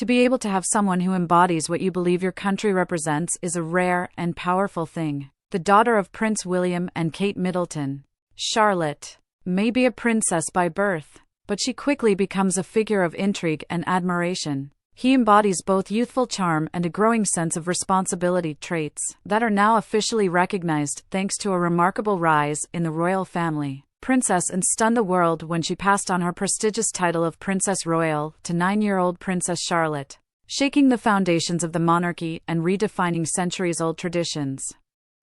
To be able to have someone who embodies what you believe your country represents is a rare and powerful thing. The daughter of Prince William and Kate Middleton, Charlotte may be a princess by birth, but she quickly becomes a figure of intrigue and admiration. He embodies both youthful charm and a growing sense of responsibility, traits that are now officially recognized thanks to a remarkable rise in the royal family. Princess and stunned the world when she passed on her prestigious title of Princess Royal to 9-year-old Princess Charlotte, shaking the foundations of the monarchy and redefining centuries-old traditions.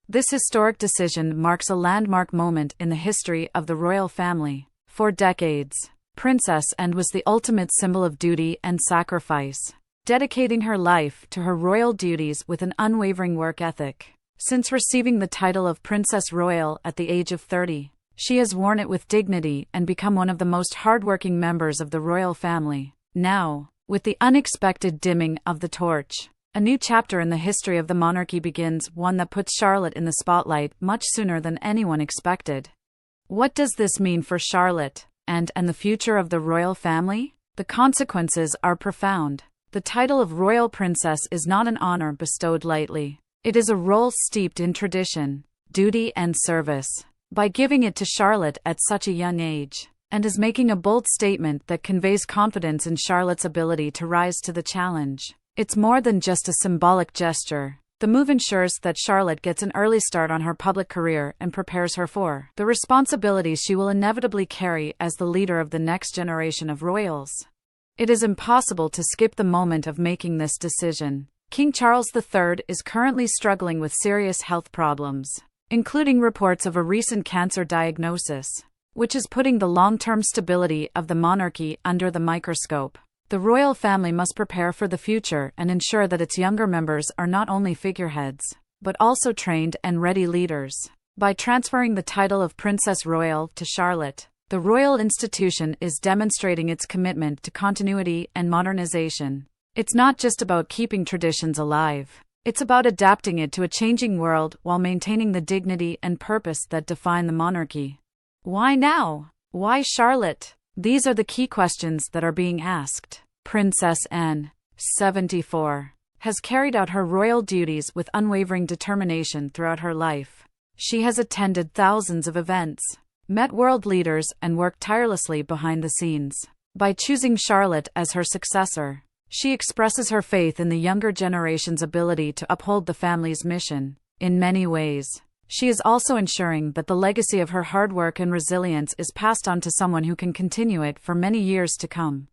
This historic decision marks a landmark moment in the history of the royal family. For decades, Princess Anne was the ultimate symbol of duty and sacrifice, dedicating her life to her royal duties with an unwavering work ethic. Since receiving the title of Princess Royal at the age of 30, she has worn it with dignity and become one of the most hardworking members of the royal family. Now, with the unexpected dimming of the torch, a new chapter in the history of the monarchy begins, one that puts Charlotte in the spotlight much sooner than anyone expected. What does this mean for Charlotte and the future of the royal family? The consequences are profound. The title of royal princess is not an honor bestowed lightly. It is a role steeped in tradition, duty, and service. By giving it to Charlotte at such a young age, and is making a bold statement that conveys confidence in Charlotte's ability to rise to the challenge. It's more than just a symbolic gesture. The move ensures that Charlotte gets an early start on her public career and prepares her for the responsibilities she will inevitably carry as the leader of the next generation of royals. It is impossible to skip the moment of making this decision. King Charles III is currently struggling with serious health problems, including reports of a recent cancer diagnosis, which is putting the long-term stability of the monarchy under the microscope. The royal family must prepare for the future and ensure that its younger members are not only figureheads, but also trained and ready leaders. By transferring the title of Princess Royal to Charlotte, the royal institution is demonstrating its commitment to continuity and modernization. It's not just about keeping traditions alive. It's about adapting it to a changing world while maintaining the dignity and purpose that define the monarchy. Why now? Why Charlotte? These are the key questions that are being asked. Princess Anne, 74, has carried out her royal duties with unwavering determination throughout her life. She has attended thousands of events, met world leaders, and worked tirelessly behind the scenes. By choosing Charlotte as her successor, she expresses her faith in the younger generation's ability to uphold the family's mission. In many ways, she is also ensuring that the legacy of her hard work and resilience is passed on to someone who can continue it for many years to come.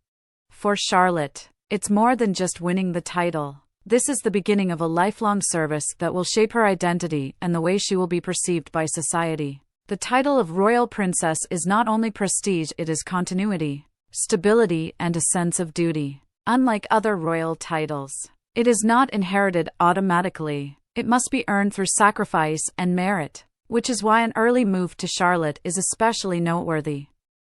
For Charlotte, it's more than just winning the title. This is the beginning of a lifelong service that will shape her identity and the way she will be perceived by society. The title of royal princess is not only prestige, it is continuity, stability, and a sense of duty. Unlike other royal titles, it is not inherited automatically. It must be earned through sacrifice and merit, which is why an early move to Charlotte is especially noteworthy.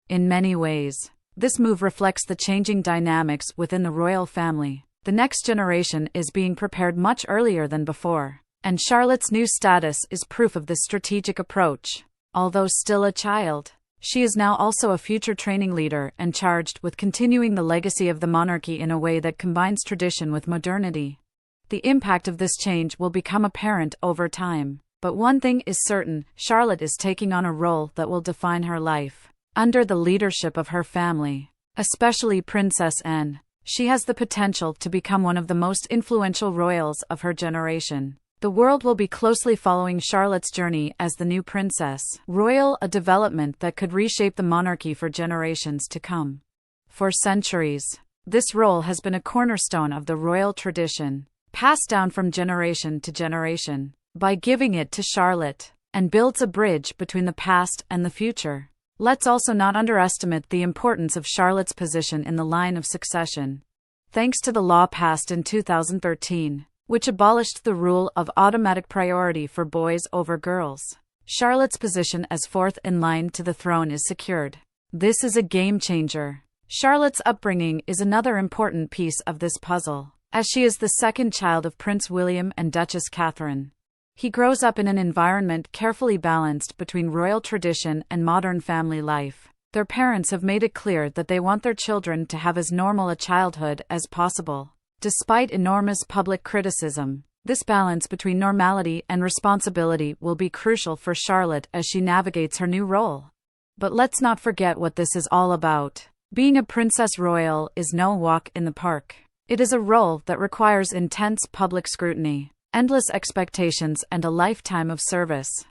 In many ways, this move reflects the changing dynamics within the royal family. The next generation is being prepared much earlier than before, and Charlotte's new status is proof of this strategic approach. Although still a child, she is now also a future training leader and charged with continuing the legacy of the monarchy in a way that combines tradition with modernity. The impact of this change will become apparent over time, but one thing is certain: Charlotte is taking on a role that will define her life. Under the leadership of her family, especially Princess Anne, she has the potential to become one of the most influential royals of her generation. The world will be closely following Charlotte's journey as the new Princess Royal, a development that could reshape the monarchy for generations to come. For centuries, this role has been a cornerstone of the royal tradition, passed down from generation to generation. By giving it to Charlotte, Anne builds a bridge between the past and the future. Let's also not underestimate the importance of Charlotte's position in the line of succession. Thanks to the law passed in 2013, which abolished the rule of automatic priority for boys over girls, Charlotte's position as fourth in line to the throne is secured. This is a game changer. Charlotte's upbringing is another important piece of this puzzle, as she is the second child of Prince William and Duchess Catherine. He grows up in an environment carefully balanced between royal tradition and modern family life. Their parents have made it clear that they want their children to have as normal a childhood as possible. Despite enormous public criticism, this balance between normality and responsibility will be crucial for Charlotte as she navigates her new role. But let's not forget what this is all about. Being a princess royal is no walk in the park. It is a role that requires intense public scrutiny, endless expectations, and a lifetime of service.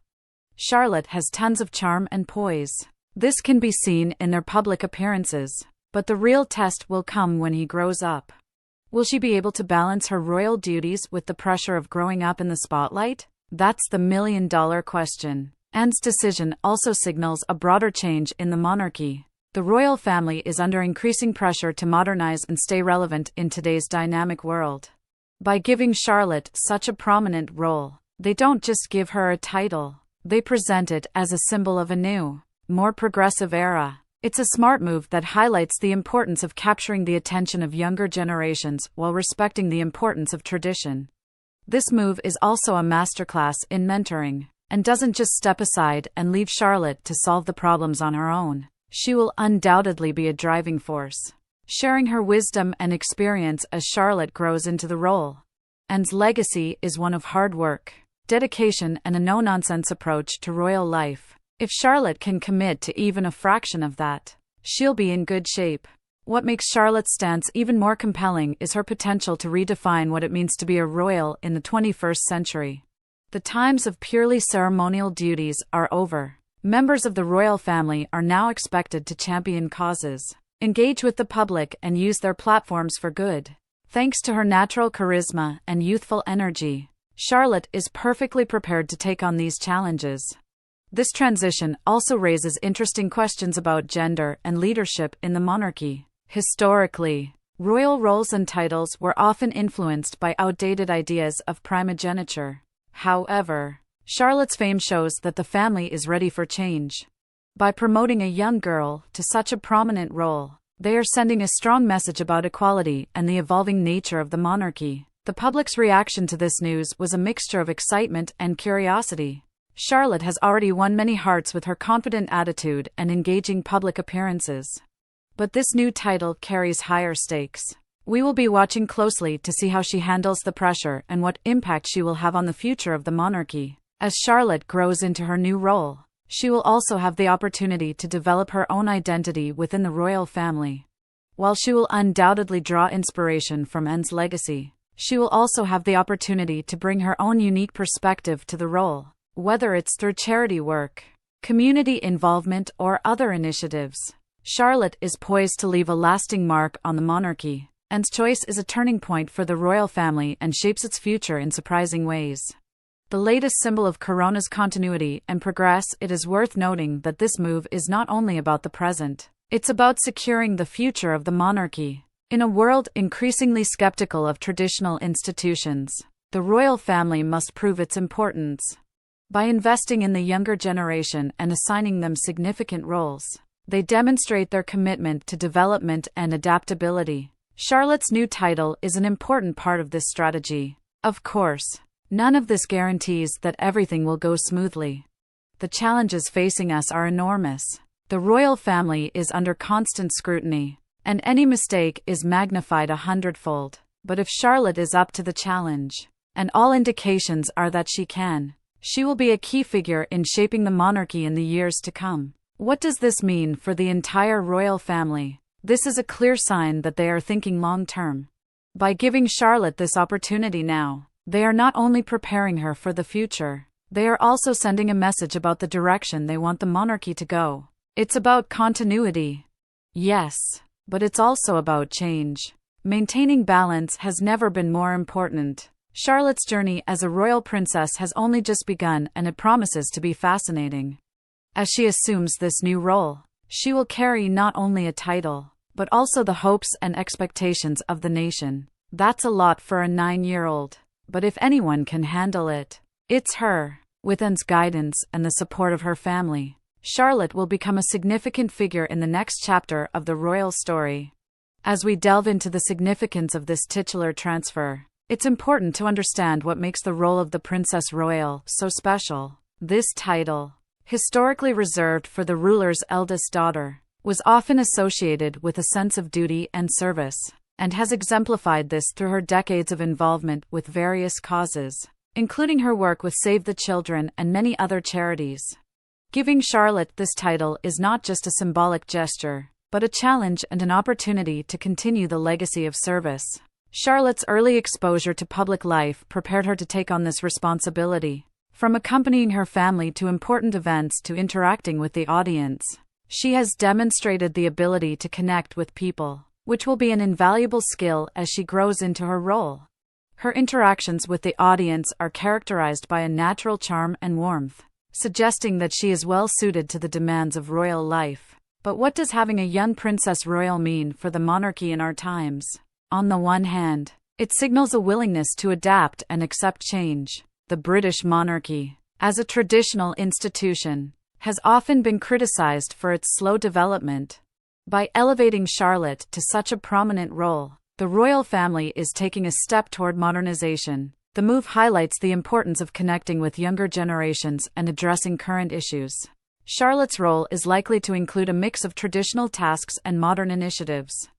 Charlotte has tons of charm and poise. This can be seen in their public appearances, but the real test will come when he grows up. Will she be able to balance her royal duties with the pressure of growing up in the spotlight? That's the million-dollar question. Anne's decision also signals a broader change in the monarchy. The royal family is under increasing pressure to modernize and stay relevant in today's dynamic world. By giving Charlotte such a prominent role, they don't just give her a title, they present it as a symbol of a new, more progressive era. It's a smart move that highlights the importance of capturing the attention of younger generations while respecting the importance of tradition. This move is also a masterclass in mentoring, and doesn't just step aside and leave Charlotte to solve the problems on her own. She will undoubtedly be a driving force, sharing her wisdom and experience as Charlotte grows into the role. Anne's legacy is one of hard work, dedication, and a no-nonsense approach to royal life. If Charlotte can commit to even a fraction of that, she'll be in good shape. What makes Charlotte's stance even more compelling is her potential to redefine what it means to be a royal in the 21st century. The times of purely ceremonial duties are over. Members of the royal family are now expected to champion causes, engage with the public, and use their platforms for good. Thanks to her natural charisma and youthful energy, Charlotte is perfectly prepared to take on these challenges. This transition also raises interesting questions about gender and leadership in the monarchy. Historically, royal roles and titles were often influenced by outdated ideas of primogeniture. However, Charlotte's fame shows that the family is ready for change. By promoting a young girl to such a prominent role, they are sending a strong message about equality and the evolving nature of the monarchy. The public's reaction to this news was a mixture of excitement and curiosity. Charlotte has already won many hearts with her confident attitude and engaging public appearances. But this new title carries higher stakes. We will be watching closely to see how she handles the pressure and what impact she will have on the future of the monarchy. As Charlotte grows into her new role, she will also have the opportunity to develop her own identity within the royal family. While she will undoubtedly draw inspiration from Anne's legacy, she will also have the opportunity to bring her own unique perspective to the role. Whether it's through charity work, community involvement, or other initiatives, Charlotte is poised to leave a lasting mark on the monarchy. Anne's choice is a turning point for the royal family and shapes its future in surprising ways. The latest symbol of Corona's continuity and progress, it is worth noting that this move is not only about the present, it's about securing the future of the monarchy. In a world increasingly skeptical of traditional institutions, the royal family must prove its importance. By investing in the younger generation and assigning them significant roles, they demonstrate their commitment to development and adaptability. Charlotte's new title is an important part of this strategy. Of course, none of this guarantees that everything will go smoothly. The challenges facing us are enormous. The royal family is under constant scrutiny, and any mistake is magnified 100-fold. But if Charlotte is up to the challenge, and all indications are that she will be a key figure in shaping the monarchy in the years to come. What does this mean for the entire royal family? This is a clear sign that they are thinking long-term. By giving Charlotte this opportunity now, they are not only preparing her for the future, they are also sending a message about the direction they want the monarchy to go. It's about continuity. Yes, but it's also about change. Maintaining balance has never been more important. Charlotte's journey as a royal princess has only just begun, and it promises to be fascinating. As she assumes this new role, she will carry not only a title, but also the hopes and expectations of the nation. That's a lot for a 9-year-old, but if anyone can handle it, it's her. With Anne's guidance and the support of her family, Charlotte will become a significant figure in the next chapter of the royal story. As we delve into the significance of this titular transfer, it's important to understand what makes the role of the Princess Royal so special. This title, historically reserved for the ruler's eldest daughter, was often associated with a sense of duty and service. and has exemplified this through her decades of involvement with various causes, including her work with Save the Children and many other charities. Giving Charlotte this title is not just a symbolic gesture, but a challenge and an opportunity to continue the legacy of service. Charlotte's early exposure to public life prepared her to take on this responsibility. From accompanying her family to important events to interacting with the audience, she has demonstrated the ability to connect with people, which will be an invaluable skill as she grows into her role. Her interactions with the audience are characterized by a natural charm and warmth, suggesting that she is well suited to the demands of royal life. But what does having a young princess royal mean for the monarchy in our times? On the one hand, it signals a willingness to adapt and accept change. The British monarchy, as a traditional institution, has often been criticized for its slow development. By elevating Charlotte to such a prominent role, the royal family is taking a step toward modernization. The move highlights the importance of connecting with younger generations and addressing current issues. Charlotte's role is likely to include a mix of traditional tasks and modern initiatives.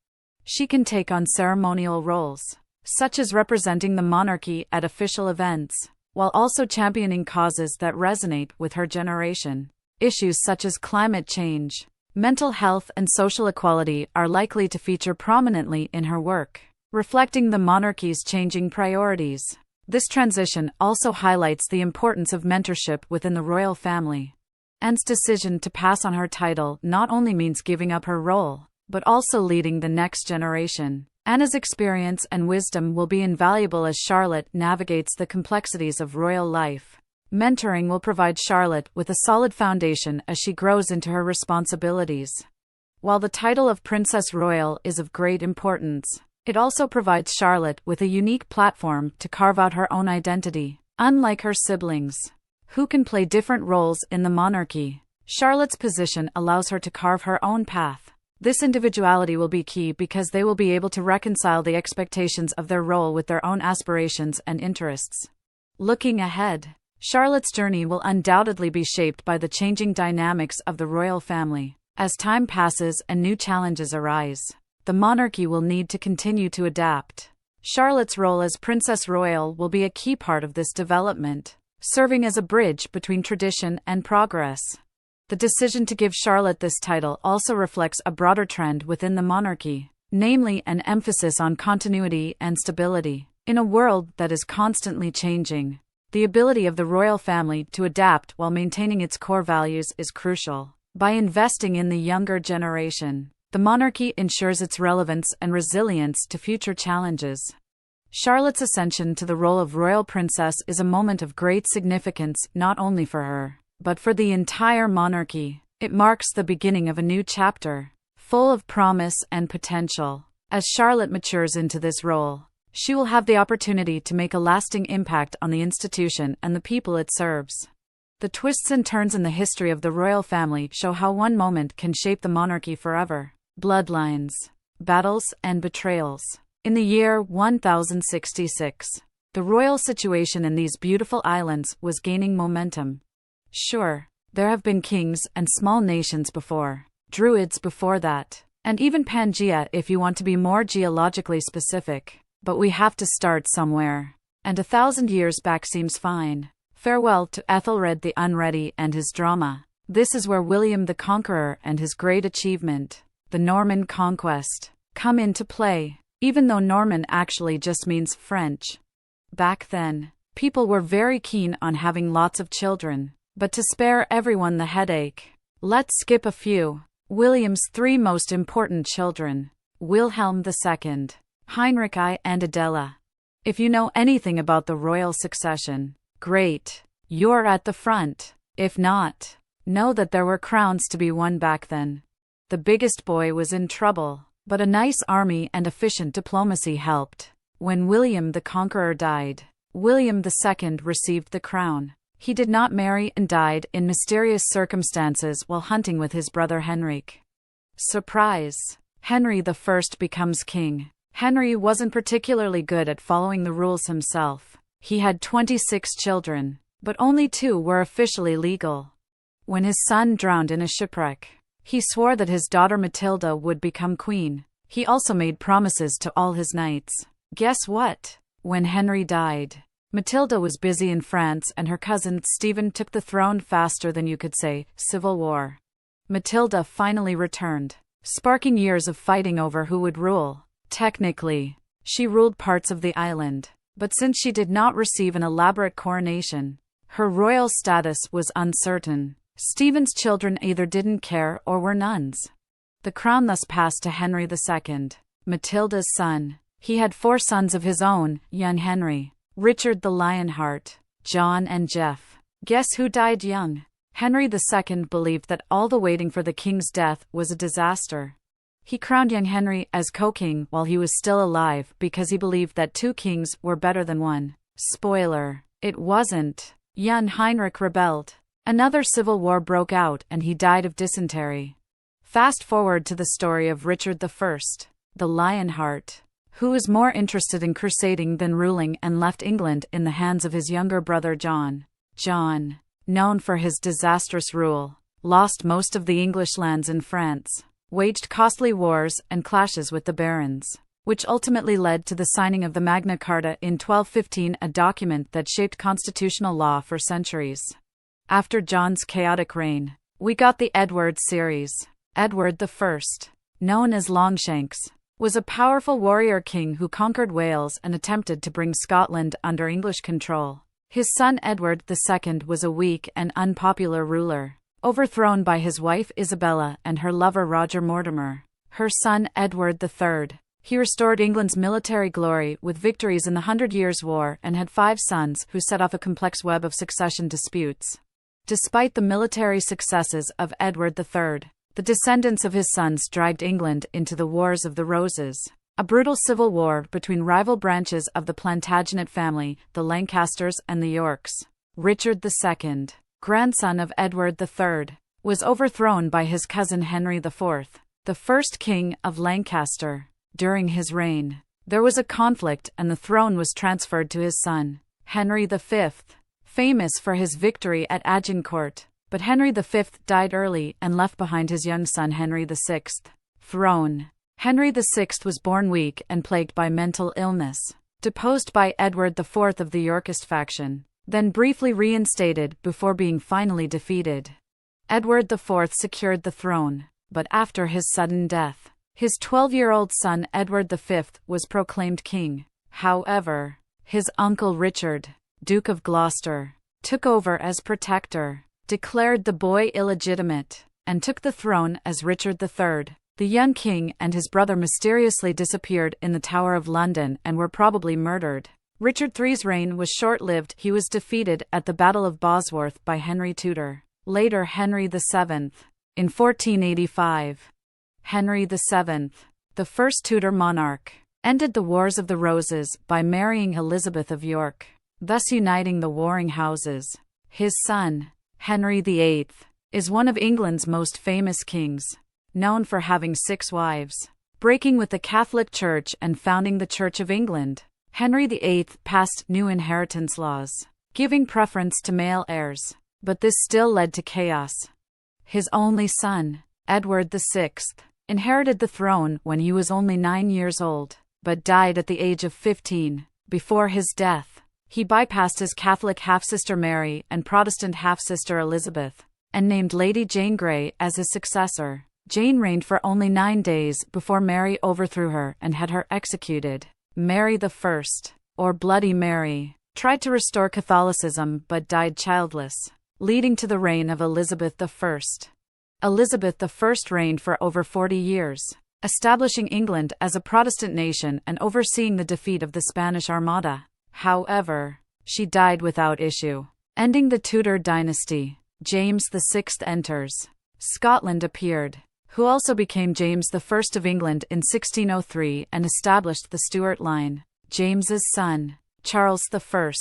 She can take on ceremonial roles, such as representing the monarchy at official events, while also championing causes that resonate with her generation. Issues such as climate change, mental health, and social equality are likely to feature prominently in her work, reflecting the monarchy's changing priorities. This transition also highlights the importance of mentorship within the royal family. Anne's decision to pass on her title not only means giving up her role, but also leading the next generation. Anne's experience and wisdom will be invaluable as Charlotte navigates the complexities of royal life. Mentoring will provide Charlotte with a solid foundation as she grows into her responsibilities. While the title of Princess Royal is of great importance, it also provides Charlotte with a unique platform to carve out her own identity. Unlike her siblings, who can play different roles in the monarchy, Charlotte's position allows her to carve her own path. This individuality will be key because they will be able to reconcile the expectations of their role with their own aspirations and interests. Looking ahead, Charlotte's journey will undoubtedly be shaped by the changing dynamics of the royal family. As time passes and new challenges arise, the monarchy will need to continue to adapt. Charlotte's role as Princess Royal will be a key part of this development, serving as a bridge between tradition and progress. The decision to give Charlotte this title also reflects a broader trend within the monarchy, namely an emphasis on continuity and stability. In a world that is constantly changing, the ability of the royal family to adapt while maintaining its core values is crucial. By investing in the younger generation, the monarchy ensures its relevance and resilience to future challenges. Charlotte's ascension to the role of royal princess is a moment of great significance not only for her, but for the entire monarchy. It marks the beginning of a new chapter, full of promise and potential. As Charlotte matures into this role, she will have the opportunity to make a lasting impact on the institution and the people it serves. The twists and turns in the history of the royal family show how one moment can shape the monarchy forever. Bloodlines, battles, and betrayals. In the year 1066, the royal situation in these beautiful islands was gaining momentum. Sure, there have been kings and small nations before, druids before that, and even Pangaea if you want to be more geologically specific. But we have to start somewhere. And 1,000 years back seems fine. Farewell to Ethelred the Unready and his drama. This is where William the Conqueror and his great achievement, the Norman conquest, come into play, even though Norman actually just means French. Back then, people were very keen on having lots of children, but to spare everyone the headache, let's skip a few. William's 3 most important children, Wilhelm II, Heinrich I, and Adela. If you know anything about the royal succession, great, you're at the front. If not, know that there were crowns to be won back then. The biggest boy was in trouble, but a nice army and efficient diplomacy helped. When William the Conqueror died, William II received the crown. He did not marry and died in mysterious circumstances while hunting with his brother Henrik. Surprise! Henry I becomes king. Henry wasn't particularly good at following the rules himself. He had 26 children, but only 2 were officially legal. When his son drowned in a shipwreck, he swore that his daughter Matilda would become queen. He also made promises to all his knights. Guess what? When Henry died, Matilda was busy in France and her cousin Stephen took the throne faster than you could say. Civil War. Matilda finally returned, sparking years of fighting over who would rule. Technically, she ruled parts of the island, but since she did not receive an elaborate coronation, her royal status was uncertain. Stephen's children either didn't care or were nuns. The crown thus passed to Henry II, Matilda's son. He had 4 sons of his own: young Henry, Richard the Lionheart, John and Jeff. Guess who died young? Henry II believed that all the waiting for the king's death was a disaster. He crowned young Henry as co-king while he was still alive because he believed that 2 kings were better than 1. Spoiler: it wasn't. Young Heinrich rebelled. Another civil war broke out and he died of dysentery. Fast forward to the story of Richard I, the Lionheart, who was more interested in crusading than ruling and left England in the hands of his younger brother John. John, known for his disastrous rule, lost most of the English lands in France, waged costly wars and clashes with the barons, which ultimately led to the signing of the Magna Carta in 1215, a document that shaped constitutional law for centuries. After John's chaotic reign, we got the Edward series. Edward I, known as Longshanks, was a powerful warrior king who conquered Wales and attempted to bring Scotland under English control. His son Edward II was a weak and unpopular ruler, overthrown by his wife Isabella and her lover Roger Mortimer. Her son Edward III. He restored England's military glory with victories in the 100 Years' War and had 5 sons who set off a complex web of succession disputes. Despite the military successes of Edward III, the descendants of his sons dragged England into the Wars of the Roses, a brutal civil war between rival branches of the Plantagenet family, the Lancasters and the Yorks. Richard II, grandson of Edward III, was overthrown by his cousin Henry IV, the first king of Lancaster. During his reign, there was a conflict and the throne was transferred to his son, Henry V, famous for his victory at Agincourt. But Henry V died early and left behind his young son Henry VI. Throne. Henry VI was born weak and plagued by mental illness, deposed by Edward IV of the Yorkist faction, then briefly reinstated before being finally defeated. Edward IV secured the throne, but after his sudden death, his 12-year-old son Edward V was proclaimed king. However, his uncle Richard, Duke of Gloucester, took over as protector, declared the boy illegitimate, and took the throne as Richard III. The young king and his brother mysteriously disappeared in the Tower of London and were probably murdered. Richard III's reign was short-lived. He was defeated at the Battle of Bosworth by Henry Tudor, later Henry VII, in 1485. Henry VII, the first Tudor monarch, ended the Wars of the Roses by marrying Elizabeth of York, thus uniting the warring houses. His son, Henry VIII, is one of England's most famous kings, known for having 6 wives, breaking with the Catholic Church and founding the Church of England. Henry VIII passed new inheritance laws, giving preference to male heirs, but this still led to chaos. His only son, Edward VI, inherited the throne when he was only 9 years old, but died at the age of 15. Before his death, he bypassed his Catholic half-sister Mary and Protestant half-sister Elizabeth, and named Lady Jane Grey as his successor. Jane reigned for only 9 days before Mary overthrew her and had her executed. Mary I, or Bloody Mary, tried to restore Catholicism but died childless, leading to the reign of Elizabeth I. Elizabeth I reigned for over 40 years, establishing England as a Protestant nation and overseeing the defeat of the Spanish Armada. However, she died without issue, ending the Tudor dynasty. James VI enters. Scotland appeared, who also became James I of England in 1603 and established the Stuart line. James's son, Charles I,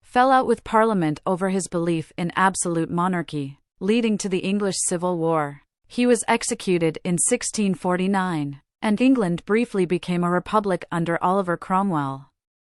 fell out with Parliament over his belief in absolute monarchy, leading to the English Civil War. He was executed in 1649, and England briefly became a republic under Oliver Cromwell.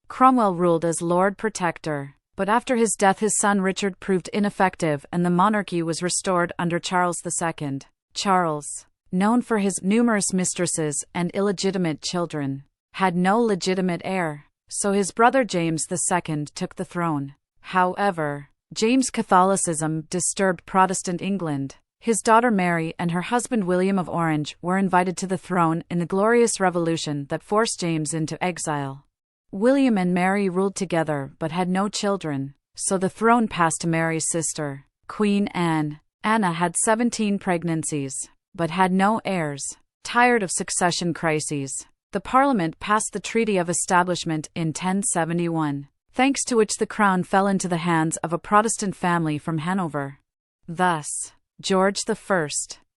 Cromwell ruled as Lord Protector, but after his death his son Richard proved ineffective and the monarchy was restored under Charles II. Charles, known for his numerous mistresses and illegitimate children, had no legitimate heir, so his brother James II took the throne. However, James' Catholicism disturbed Protestant England. His daughter Mary and her husband William of Orange were invited to the throne in the Glorious Revolution that forced James into exile. William and Mary ruled together but had no children, so the throne passed to Mary's sister, Queen Anne. Anna had 17 pregnancies, but had no heirs. Tired of succession crises, the Parliament passed the Treaty of Establishment in 1071, thanks to which the crown fell into the hands of a Protestant family from Hanover. Thus, George I,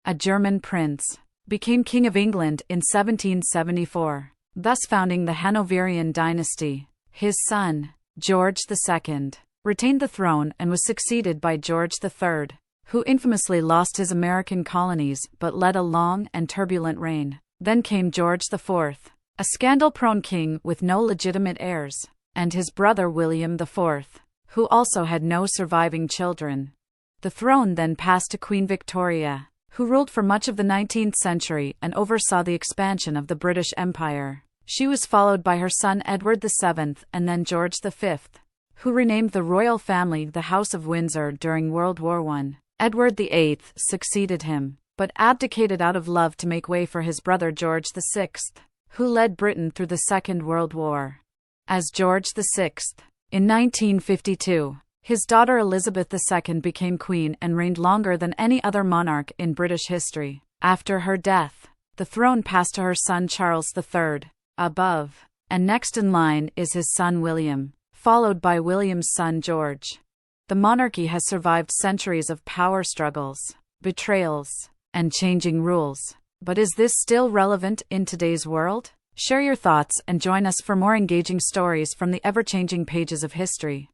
a German prince, became King of England in 1774, thus founding the Hanoverian dynasty. His son, George II, retained the throne and was succeeded by George III, who infamously lost his American colonies but led a long and turbulent reign. Then came George IV, a scandal-prone king with no legitimate heirs, and his brother William IV, who also had no surviving children. The throne then passed to Queen Victoria, who ruled for much of the 19th century and oversaw the expansion of the British Empire. She was followed by her son Edward VII and then George V, who renamed the royal family the House of Windsor during World War I. Edward VIII succeeded him, but abdicated out of love to make way for his brother George VI, who led Britain through the Second World War. As George VI, in 1952, his daughter Elizabeth II became queen and reigned longer than any other monarch in British history. After her death, the throne passed to her son Charles III. Above, and next in line is his son William, followed by William's son George. The monarchy has survived centuries of power struggles, betrayals, and changing rules. But is this still relevant in today's world? Share your thoughts and join us for more engaging stories from the ever-changing pages of history.